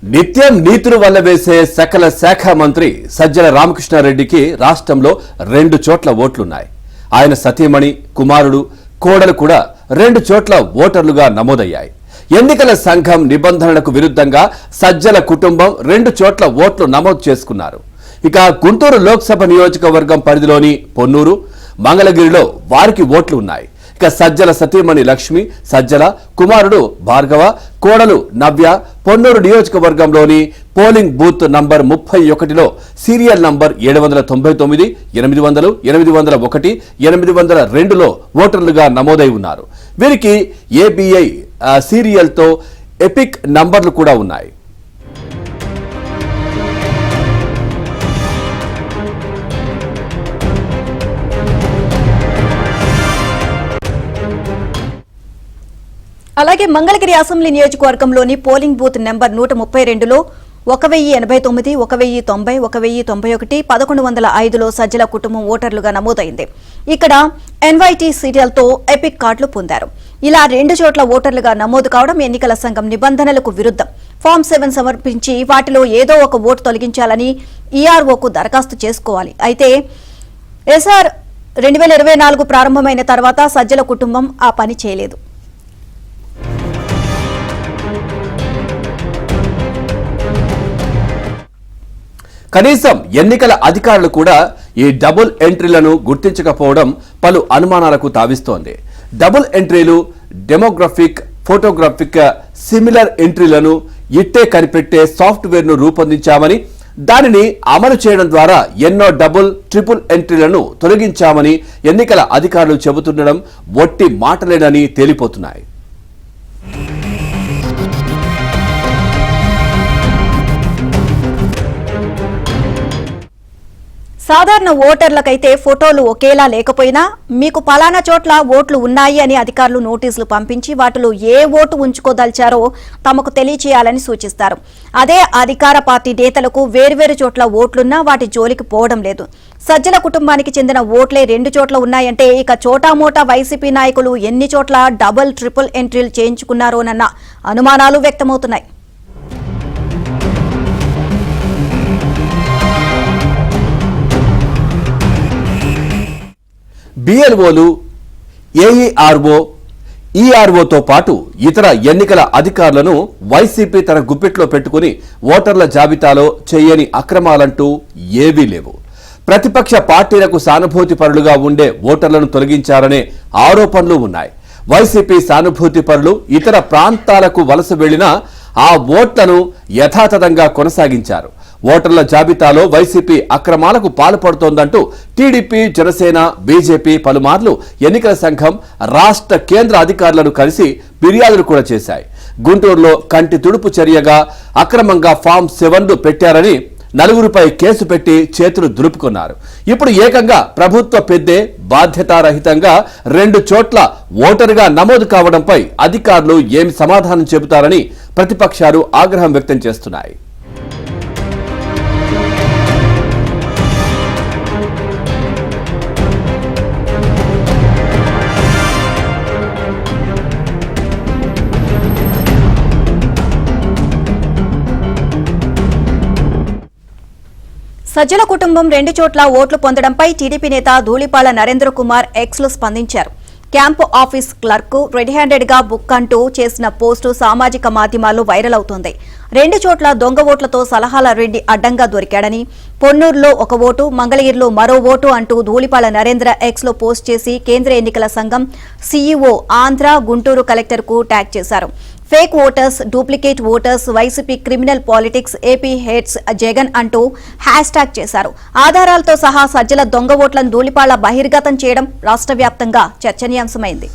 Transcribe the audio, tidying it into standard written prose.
నిత్యం నీతులు వల్ల వేసే సకల శాఖ మంత్రి సజ్జల రామకృష్ణారెడ్డికి రాష్ట్రంలో 2 చోట్ల ఓట్లున్నాయి. ఆయన సతీమణి, కుమారుడు, కోడలు కూడా 2 చోట్ల ఓటర్లుగా నమోదయ్యాయి. ఎన్నికల సంఘం నిబంధనలకు విరుద్ధంగా సజ్జల కుటుంబం 2 చోట్ల ఓట్లు నమోదు చేసుకున్నారు. ఇక గుంటూరు లోక్సభ నియోజకవర్గం పరిధిలోని పొన్నూరు, మంగళగిరిలో వారికి ఓట్లు ఉన్నాయి. ఇక సజ్జల సతీమణి లక్ష్మి, సజ్జల కుమారుడు భార్గవ, కోడలు నవ్య పొన్నూరు నియోజకవర్గంలోని పోలింగ్ బూత్ నంబర్ 31లో సీరియల్ నంబర్ 799, 800, 801, 802లో ఓటర్లుగా నమోదై ఉన్నారు. వీరికి ఏబిఐ సీరియల్తో ఎపిక్ నంబర్లు కూడా ఉన్నాయి. అలాగే మంగళగిరి అసెంబ్లీ నియోజకవర్గంలోని పోలింగ్ బూత్ నెంబర్ 132లో 1089, 1090, 1091, 1105లో సజ్జల కుటుంబం ఓటర్లుగా నమోదైంది. ఇక్కడ ఎన్వైటీ సీరియల్తో ఎపిక్ కార్డులు పొందారు. ఇలా 2 చోట్ల ఓటర్లుగా నమోదు కావడం ఎన్నికల సంఘం నిబంధనలకు విరుద్ధం. ఫామ్ 7 సమర్పించి వాటిలో ఏదో ఒక ఓటు తొలగించాలని ఈఆర్ఓకు దరఖాస్తు చేసుకోవాలి. అయితే ఎస్ఆర్ 2024 ప్రారంభమైన తర్వాత సజ్జల కుటుంబం ఆ పని చేయలేదు. కనీసం ఎన్నికల అధికారులు కూడా ఈ డబుల్ ఎంట్రీలను గుర్తించకపోవడం పలు అనుమానాలకు తావిస్తోంది. డబుల్ ఎంట్రీలు, డెమోగ్రఫిక్, ఫోటోగ్రాఫిక్ సిమిలర్ ఎంట్రీలను ఇట్టే కనిపెట్టే సాఫ్ట్వేర్ను రూపొందించామని, దానిని అమలు చేయడం ద్వారా ఎన్నో డబుల్, ట్రిపుల్ ఎంట్రీలను తొలగించామని ఎన్నికల అధికారులు చెబుతుండడం ఒట్టి మాటలేనని తేలిపోతున్నాయి. సాధారణ ఓటర్లకైతే ఫోటోలు ఒకేలా లేకపోయినా మీకు పలానా చోట్ల ఓట్లు ఉన్నాయి అని అధికారులు నోటీసులు పంపించి వాటిలో ఏ ఓటు ఉంచుకోదలిచారో తమకు తెలియచేయాలని సూచిస్తారు. అదే అధికార పార్టీ నేతలకు వేర్వేరు చోట్ల ఓట్లున్నా వాటి జోలికి పోవడం లేదు. సజ్జల కుటుంబానికి చెందిన ఓట్లే 2 చోట్ల ఉన్నాయంటే ఇక చోటామోటా వైసీపీ నాయకులు ఎన్ని చోట్ల డబుల్, ట్రిపుల్ ఎంట్రీలు చేయించుకున్నారోనన్న అనుమానాలు వ్యక్తమవుతున్నాయి. బిఎల్ఓలు, ఏఈఆర్ఓ, ఈఆర్ఓతో పాటు ఇతర ఎన్నికల అధికారులను వైసీపీ తన గుప్పిట్లో పెట్టుకుని ఓటర్ల జాబితాలో చేయని అక్రమాలంటూ ఏవీ లేవు. ప్రతిపక్ష పార్టీలకు సానుభూతి పరులుగా ఉండే ఓటర్లను తొలగించారనే ఆరోపణలు ఉన్నాయి. వైసీపీ సానుభూతి పరులు ఇతర ప్రాంతాలకు వలస వెళ్లినా ఆ ఓట్లను యథాతథంగా కొనసాగించారు. ఓటర్ల జాబితాలో వైసీపీ అక్రమాలకు పాల్పడుతోందంటూ టీడీపీ, జనసేన, బీజేపీ పలుమార్లు ఎన్నికల సంఘం రాష్ట్ర, కేంద్ర అధికారులను కలిసి ఫిర్యాదులు కూడా చేశాయి. గుంటూరులో కంటి తుడుపు చర్యగా అక్రమంగా ఫామ్ 7 పెట్టారని 4గురిపై కేసు పెట్టి చేతులు దులుపుకున్నారు. ఇప్పుడు ఏకంగా ప్రభుత్వ పెద్దే బాధ్యతారహితంగా 2 చోట్ల ఓటరుగా నమోదు కావడంపై అధికారులు ఏమి సమాధానం చెబుతారని ప్రతిపక్షాలు ఆగ్రహం వ్యక్తం చేస్తున్నాయి. సజ్జల కుటుంబం 2 చోట్ల ఓట్లు పొందడంపై టీడీపీ నేత ధూళిపాల నరేంద్ర కుమార్ ఎక్స్లో స్పందించారు. Camp office clerk red handed గా బుక్ అంటూ చేసిన పోస్టు సామాజిక మాధ్యమాల్లో వైరల్ అవుతోంది. 2 చోట్ల దొంగ ఓట్లతో సలహాల రెడ్డి అడ్డంగా దొరికాడని, పొన్నూరులో 1 ఓటు, మంగళగిరిలో మరో ఓటు అంటూ ధూళిపాల నరేంద్ర ఎక్స్లో పోస్ట్ చేసి కేంద్ర ఎన్నికల సంఘం సీఈఓ, ఆంధ్ర, గుంటూరు కలెక్టర్కు ట్యాగ్ చేశారు. Fake voters, duplicate voters, YCP criminal politics, AP hates Jagan అంటూ హ్యాష్ ట్యాగ్ చేశారు. ఆధారాలతో సహా సజ్జల దొంగ ఓట్లను ధూళిపాల బహిర్గతం చేయడం రాష్ట్ర వ్యాప్తంగా చర్చనీయాంశమైంది.